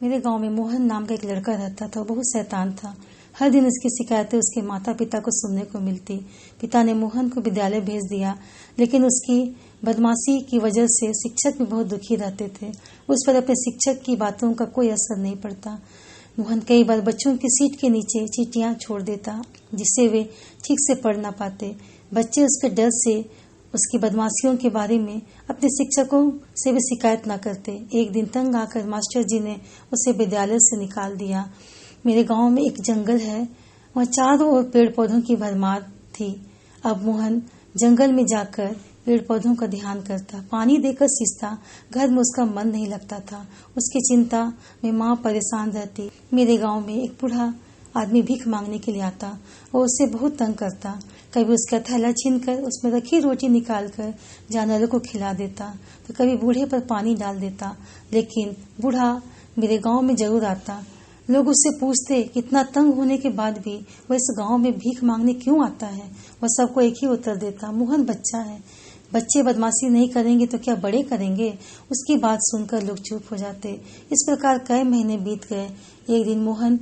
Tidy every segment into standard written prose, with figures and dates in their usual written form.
मेरे गांव में मोहन नाम का एक लड़का रहता था। वो बहुत शैतान था। हर दिन उसकी शिकायतें उसके माता पिता को सुनने को मिलती। पिता ने मोहन को विद्यालय भेज दिया, लेकिन उसकी बदमाशी की वजह से शिक्षक भी बहुत दुखी रहते थे। उस पर अपने शिक्षक की बातों का कोई असर नहीं पड़ता। मोहन कई बार बच्चों की सीट के नीचे चींटियां छोड़ देता, जिससे वे ठीक से पढ़ ना पाते। बच्चे उसके डर से उसकी बदमाशियों के बारे में अपने शिक्षकों से भी शिकायत न करते। एक दिन तंग आकर मास्टर जी ने उसे विद्यालय से निकाल दिया। मेरे गांव में एक जंगल है, वहाँ चारों ओर पेड़ पौधों की भरमार थी। अब मोहन जंगल में जाकर पेड़ पौधों का ध्यान करता, पानी देकर सींचता। घर में उसका मन नहीं लगता था। उसकी चिंता में माँ परेशान रहती। मेरे गांव में एक बूढ़ा आदमी भीख मांगने के लिए आता और उसे बहुत तंग करता। कभी उसका थैला छीनकर उसमें रखी रोटी निकालकर जानवरों को खिला देता, तो कभी बूढ़े पर पानी डाल देता। लेकिन बूढ़ा मेरे गांव में जरूर आता। लोग उससे पूछते कितना तंग होने के बाद भी वह इस गांव में भीख मांगने क्यों आता है। वह सबको एक ही उत्तर देता, मोहन बच्चा है, बच्चे बदमाशी नहीं करेंगे तो क्या बड़े करेंगे। उसकी बात सुनकर लोग चुप हो जाते। इस प्रकार कई महीने बीत गए। एक दिन मोहन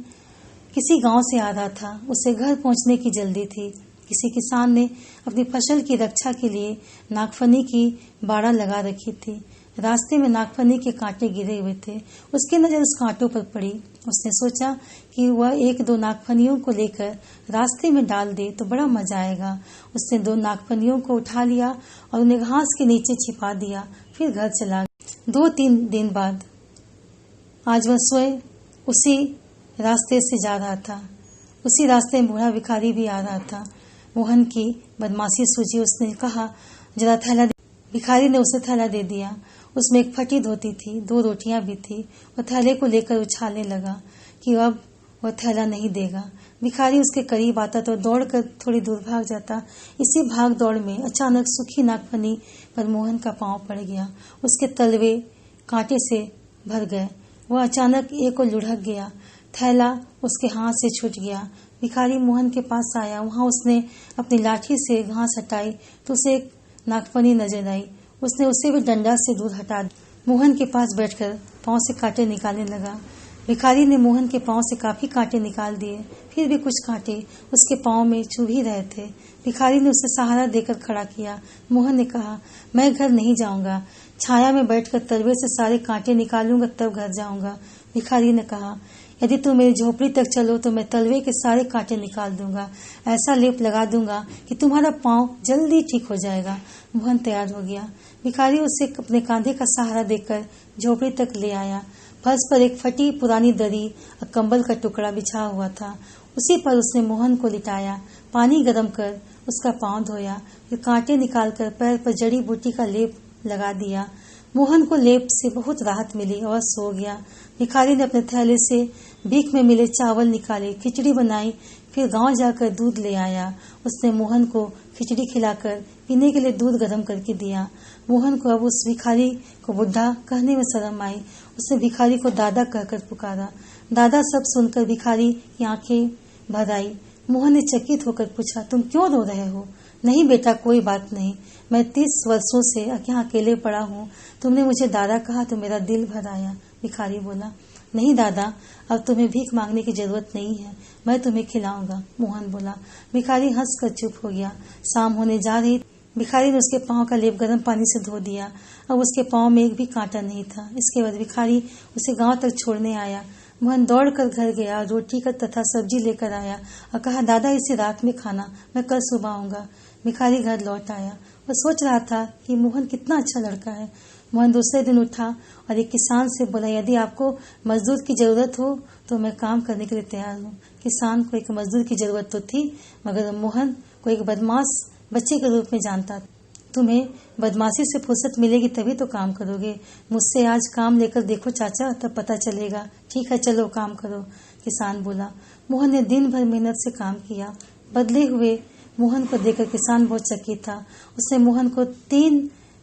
किसी गांव से आ रहा था। उसे घर पहुंचने की जल्दी थी। किसी किसान ने अपनी फसल की रक्षा के लिए नागफनी की बाड़ा लगा रखी थी। रास्ते में नागफनी के कांटे गिरे हुए थे। उसकी नजर उस कांटों पर पड़ी। उसने सोचा कि वह एक दो नागफनियों को लेकर रास्ते में डाल दे तो बड़ा मजा आएगा। उसने दो नागफनियों को उठा लिया और उन्हें घास के नीचे छिपा दिया, फिर घर चला गया। 2-3 दिन बाद आज वह स्वयं उसी रास्ते से जा रहा था। उसी रास्ते में बूढ़ा भिखारी भी आ रहा था। मोहन की बदमाशी सूझी। उसने कहा, जरा थैला दे। भिखारी ने उसे थैला दे दिया। उसमें एक फटी धोती थी, 2 रोटियां भी थी। वह थैले को लेकर उछालने लगा कि अब वह थैला नहीं देगा। भिखारी उसके करीब आता तो दौड़कर थोड़ी दूर भाग जाता। इसी भाग दौड़ में अचानक सूखी नागफनी पर मोहन का पांव पड़ गया। उसके तलवे कांटे से भर गए। वह अचानक एक और लुढ़क गया। थैला उसके हाथ से छूट गया। भिखारी मोहन के पास आया। वहां उसने अपनी लाठी से घास हटाई तो उसे एक नागफनी नजर आई। उसने उसे भी डंडा से दूर हटा दिया। मोहन के पास बैठकर पांव से कांटे निकालने लगा। भिखारी ने मोहन के पांव से काफी कांटे निकाल दिए, फिर भी कुछ कांटे उसके पांव में चुभ ही रहे थे। भिखारी ने उसे सहारा देकर खड़ा किया। मोहन ने कहा, मैं घर नहीं जाऊंगा, छाया में बैठकर तलवे से सारे कांटे निकालूंगा तब घर जाऊंगा। भिखारी ने कहा, यदि तुम मेरी झोपड़ी तक चलो तो मैं तलवे के सारे कांटे निकाल दूंगा। ऐसा लेप लगा दूंगा कि तुम्हारा पांव जल्दी ठीक हो जाएगा। मोहन तैयार हो गया। भिखारी उसे अपने कांधे का सहारा देकर झोपड़ी तक ले आया। फर्श पर एक फटी पुरानी दरी और कंबल का टुकड़ा बिछा हुआ था। उसी पर उसने मोहन को लिटाया, पानी गर्म कर उसका पांव धोया, फिर कांटे निकालकर पैर पर जड़ी बूटी का लेप लगा दिया। मोहन को लेप से बहुत राहत मिली और सो गया। भिखारी ने अपने थैले से भीख में मिले चावल निकाले, खिचड़ी बनाई, फिर गांव जाकर दूध ले आया। उसने मोहन को खिचड़ी खिलाकर पीने के लिए दूध गर्म करके दिया। मोहन को अब उस भिखारी को बुढ़ा कहने में शर्म आई। उसने भिखारी को दादा कहकर पुकारा। दादा सब सुनकर भिखारी की आंखें भर आई। मोहन ने चकित होकर पूछा, तुम क्यों रो रहे हो? नहीं बेटा, कोई बात नहीं, मैं 30 वर्षों से यहाँ अकेले पड़ा हूँ। तुमने मुझे दादा कहा तो मेरा दिल भर आया। भिखारी बोला, नहीं दादा, अब तुम्हें भीख मांगने की जरूरत नहीं है, मैं तुम्हें खिलाऊंगा। मोहन बोला। भिखारी हंसकर चुप हो गया। शाम होने जा रही। भिखारी ने उसके पांव का लेप गर्म पानी से धो दिया। अब उसके पांव में एक भी कांटा नहीं था। इसके बाद भिखारी उसे गांव तक छोड़ने आया। मोहन दौड़कर घर गया, रोटी का तथा सब्जी लेकर आया और कहा, दादा इसे रात में खाना, मैं कल सुबह आऊंगा। भिखारी घर लौट आया। वह सोच रहा था कि मोहन कितना अच्छा लड़का है। मोहन दूसरे दिन उठा और एक किसान से बोला, यदि आपको मजदूर की जरूरत हो तो मैं काम करने के लिए तैयार हूँ। किसान को एक मजदूर की जरूरत तो थी, मगर मोहन को एक बदमाश बच्चे के रूप में जानता। तुम्हें बदमाशी से फुर्सत मिलेगी तभी तो काम करोगे। मुझसे आज काम लेकर देखो चाचा, तब पता चलेगा। ठीक है, चलो काम करो, किसान बोला। मोहन ने दिन भर मेहनत से काम किया। बदले हुए मोहन को देखकर किसान बहुत चकित था। उसने मोहन को 3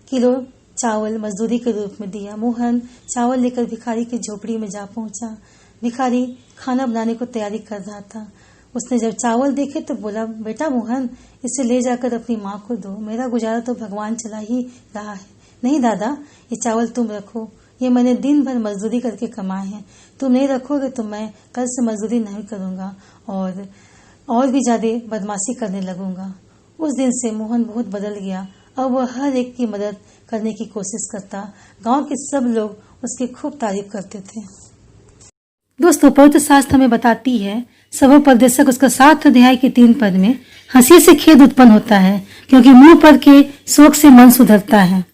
किलो चावल मजदूरी के रूप में दिया। मोहन चावल लेकर भिखारी की झोपड़ी में जा पहुंचा। भिखारी खाना बनाने को तैयारी कर रहा था। उसने जब चावल देखे तो बोला, बेटा मोहन, इसे ले जाकर अपनी माँ को दो, मेरा गुजारा तो भगवान चला ही रहा है। नहीं दादा, ये चावल तुम रखो, ये मैंने दिन भर मजदूरी करके कमाए हैं। तुम नहीं रखोगे तो मैं कल से मजदूरी नहीं करूंगा और भी ज्यादा बदमाशी करने लगूंगा। उस दिन से मोहन बहुत बदल गया। अब वह हर एक की मदद करने की कोशिश करता। गांव के सब लोग उसकी खूब तारीफ करते थे। दोस्तों, पवित्र शास्त्र हमें बताती है सर्वोपदेशक उसका 7 अध्याय के 3 पद में, हंसी से खेद उत्पन्न होता है क्योंकि मुंह पर के शोक से मन सुधरता है।